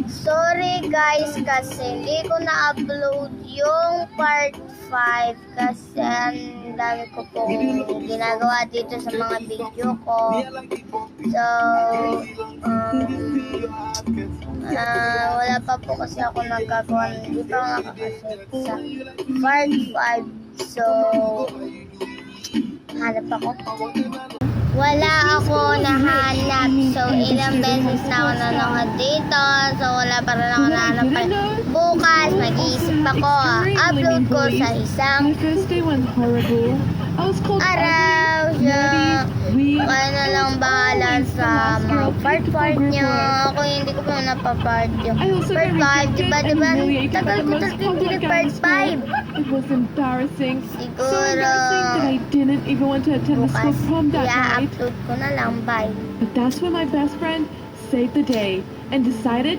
Sorry guys kasi hindi ko na-upload yung part 5 kasi ang dami ko pong ginagawa dito sa mga video ko. So, wala pa po kasi ako nagagawa. Hindi pa ako nakakaset sa part 5. So, hanap ako. Wala ako nahanap. So, ilang beses na ako nanonood dito. So, wala pa rin ako nahanap. Bukas, mag-iisip ako. Upload ko sa isang araw. So, kaya na lang bahala sa mga part niyo. Ako hindi ko pa napapart yung part 5. Diba? Tagal ko talaga hindi part 5. It was embarrassing. So Siguro, embarrassing that I didn't even want to attend the school bukas, prom that night. i-upload ko na lang. Bye. But that's when my best friend saved the day and decided